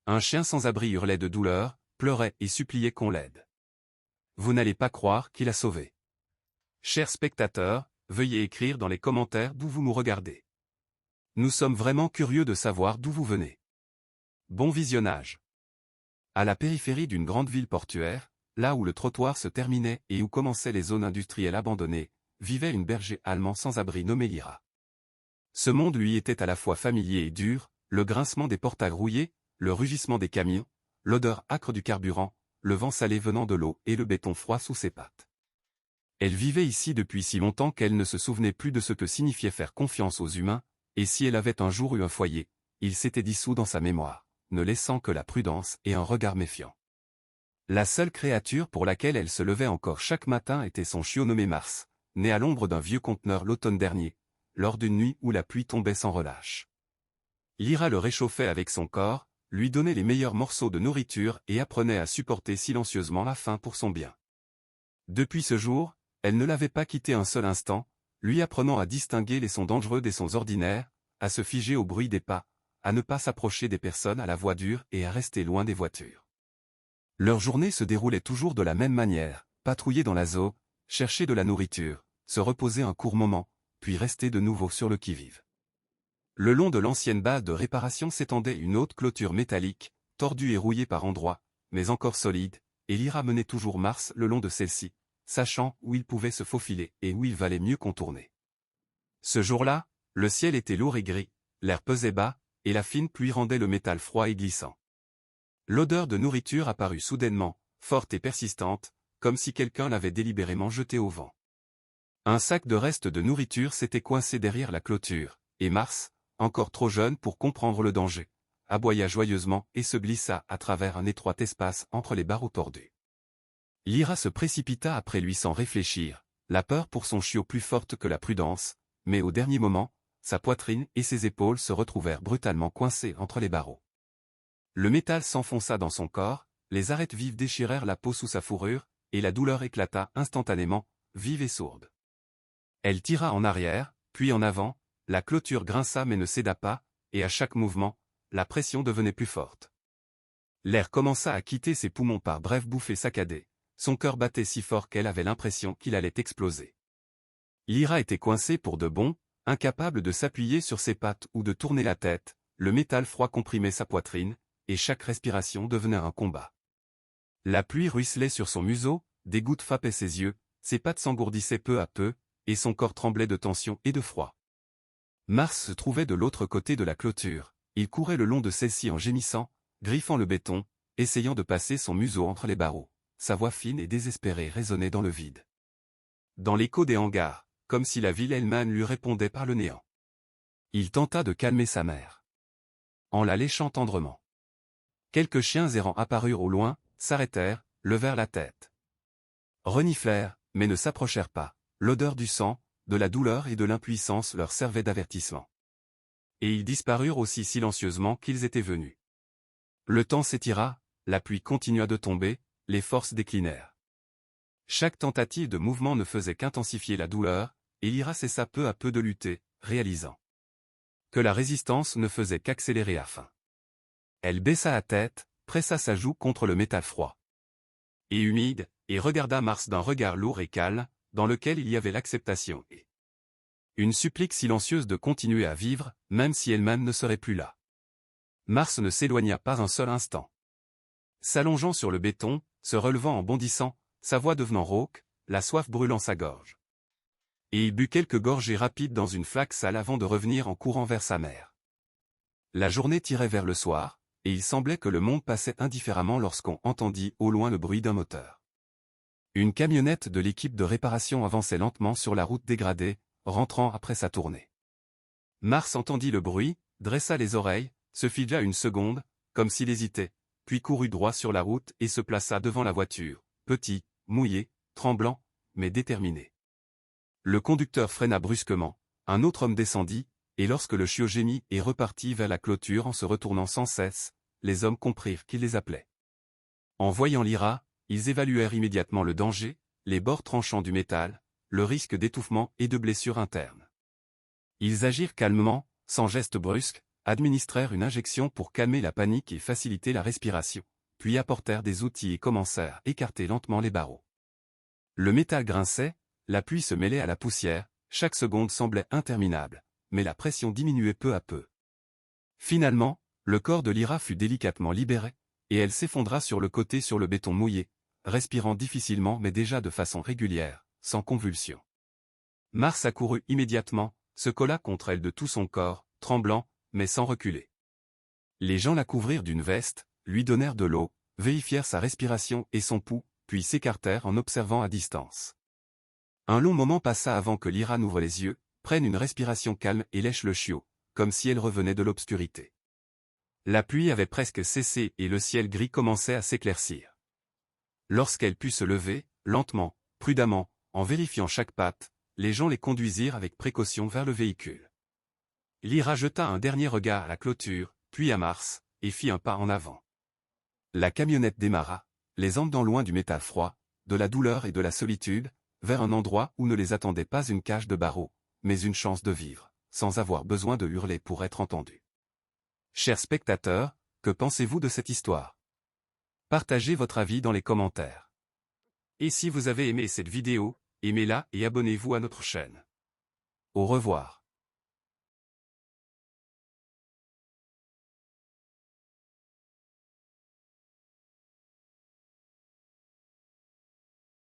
Un chien sans abri hurlait de douleur, pleurait et suppliait qu'on l'aide. Vous n'allez pas croire qu'il a sauvé. Chers spectateurs, veuillez écrire dans les commentaires d'où vous nous regardez. Nous sommes vraiment curieux de savoir d'où vous venez. Bon visionnage. À la périphérie d'une grande ville portuaire, là où le trottoir se terminait et où commençaient les zones industrielles abandonnées, vivait une berger allemand sans abri nommé Lyra. Ce monde lui était à la fois familier et dur, le grincement des portes à rouillés, le rugissement des camions, l'odeur âcre du carburant, le vent salé venant de l'eau et le béton froid sous ses pattes. Elle vivait ici depuis si longtemps qu'elle ne se souvenait plus de ce que signifiait faire confiance aux humains, et si elle avait un jour eu un foyer, il s'était dissous dans sa mémoire, ne laissant que la prudence et un regard méfiant. La seule créature pour laquelle elle se levait encore chaque matin était son chiot nommé Mars, né à l'ombre d'un vieux conteneur l'automne dernier, lors d'une nuit où la pluie tombait sans relâche. Lyra le réchauffait avec son corps, lui donnait les meilleurs morceaux de nourriture et apprenait à supporter silencieusement la faim pour son bien. Depuis ce jour, elle ne l'avait pas quitté un seul instant, lui apprenant à distinguer les sons dangereux des sons ordinaires, à se figer au bruit des pas, à ne pas s'approcher des personnes à la voix dure et à rester loin des voitures. Leur journée se déroulait toujours de la même manière, patrouiller dans la zone, chercher de la nourriture, se reposer un court moment, puis rester de nouveau sur le qui-vive. Le long de l'ancienne base de réparation s'étendait une haute clôture métallique, tordue et rouillée par endroits, mais encore solide, et Lyra menait toujours Mars le long de celle-ci, sachant où il pouvait se faufiler et où il valait mieux contourner. Ce jour-là, le ciel était lourd et gris, l'air pesait bas, et la fine pluie rendait le métal froid et glissant. L'odeur de nourriture apparut soudainement, forte et persistante, comme si quelqu'un l'avait délibérément jetée au vent. Un sac de restes de nourriture s'était coincé derrière la clôture, et Mars, encore trop jeune pour comprendre le danger, aboya joyeusement et se glissa à travers un étroit espace entre les barreaux tordus. Lyra se précipita après lui sans réfléchir, la peur pour son chiot plus forte que la prudence, mais au dernier moment, sa poitrine et ses épaules se retrouvèrent brutalement coincées entre les barreaux. Le métal s'enfonça dans son corps, les arêtes vives déchirèrent la peau sous sa fourrure, et la douleur éclata instantanément, vive et sourde. Elle tira en arrière, puis en avant, la clôture grinça mais ne céda pas, et à chaque mouvement, la pression devenait plus forte. L'air commença à quitter ses poumons par brèves bouffées saccadées, son cœur battait si fort qu'elle avait l'impression qu'il allait exploser. Lyra était coincée pour de bon, incapable de s'appuyer sur ses pattes ou de tourner la tête, le métal froid comprimait sa poitrine, et chaque respiration devenait un combat. La pluie ruisselait sur son museau, des gouttes frappaient ses yeux, ses pattes s'engourdissaient peu à peu, et son corps tremblait de tension et de froid. Mars se trouvait de l'autre côté de la clôture, il courait le long de celle-ci en gémissant, griffant le béton, essayant de passer son museau entre les barreaux. Sa voix fine et désespérée résonnait dans le vide. Dans l'écho des hangars, comme si la ville elle-même lui répondait par le néant. Il tenta de calmer sa mère, en la léchant tendrement. Quelques chiens errants apparurent au loin, s'arrêtèrent, levèrent la tête. Reniflèrent, mais ne s'approchèrent pas. L'odeur du sang, de la douleur et de l'impuissance leur servait d'avertissement. Et ils disparurent aussi silencieusement qu'ils étaient venus. Le temps s'étira, la pluie continua de tomber, les forces déclinèrent. Chaque tentative de mouvement ne faisait qu'intensifier la douleur, et Lyra cessa peu à peu de lutter, réalisant que la résistance ne faisait qu'accélérer à faim. Elle baissa la tête, pressa sa joue contre le métal froid et humide, et regarda Mars d'un regard lourd et calme, dans lequel il y avait l'acceptation et une supplique silencieuse de continuer à vivre, même si elle-même ne serait plus là. Mars ne s'éloigna pas un seul instant. S'allongeant sur le béton, se relevant en bondissant, sa voix devenant rauque, la soif brûlant sa gorge. Et il but quelques gorgées rapides dans une flaque sale avant de revenir en courant vers sa mère. La journée tirait vers le soir, et il semblait que le monde passait indifféremment lorsqu'on entendit au loin le bruit d'un moteur. Une camionnette de l'équipe de réparation avançait lentement sur la route dégradée, rentrant après sa tournée. Mars entendit le bruit, dressa les oreilles, se figea une seconde, comme s'il hésitait, puis courut droit sur la route et se plaça devant la voiture, petit, mouillé, tremblant, mais déterminé. Le conducteur freina brusquement, un autre homme descendit, et lorsque le chiot gémit et repartit vers la clôture en se retournant sans cesse, les hommes comprirent qu'il les appelait. En voyant Lyra, ils évaluèrent immédiatement le danger, les bords tranchants du métal, le risque d'étouffement et de blessures internes. Ils agirent calmement, sans geste brusque, administrèrent une injection pour calmer la panique et faciliter la respiration, puis apportèrent des outils et commencèrent à écarter lentement les barreaux. Le métal grinçait, la pluie se mêlait à la poussière, chaque seconde semblait interminable, mais la pression diminuait peu à peu. Finalement, le corps de Lyra fut délicatement libéré, et elle s'effondra sur le côté sur le béton mouillé, respirant difficilement mais déjà de façon régulière, sans convulsion. Mars accourut immédiatement, se colla contre elle de tout son corps, tremblant, mais sans reculer. Les gens la couvrirent d'une veste, lui donnèrent de l'eau, vérifièrent sa respiration et son pouls, puis s'écartèrent en observant à distance. Un long moment passa avant que Lyra n'ouvre les yeux, prenne une respiration calme et lèche le chiot, comme si elle revenait de l'obscurité. La pluie avait presque cessé et le ciel gris commençait à s'éclaircir. Lorsqu'elle put se lever, lentement, prudemment, en vérifiant chaque patte, les gens les conduisirent avec précaution vers le véhicule. Lyra jeta un dernier regard à la clôture, puis à Mars, et fit un pas en avant. La camionnette démarra, les emmenant loin du métal froid, de la douleur et de la solitude, vers un endroit où ne les attendait pas une cage de barreaux, mais une chance de vivre, sans avoir besoin de hurler pour être entendu. Chers spectateurs, que pensez-vous de cette histoire? Partagez votre avis dans les commentaires. Et si vous avez aimé cette vidéo, aimez-la et abonnez-vous à notre chaîne. Au revoir.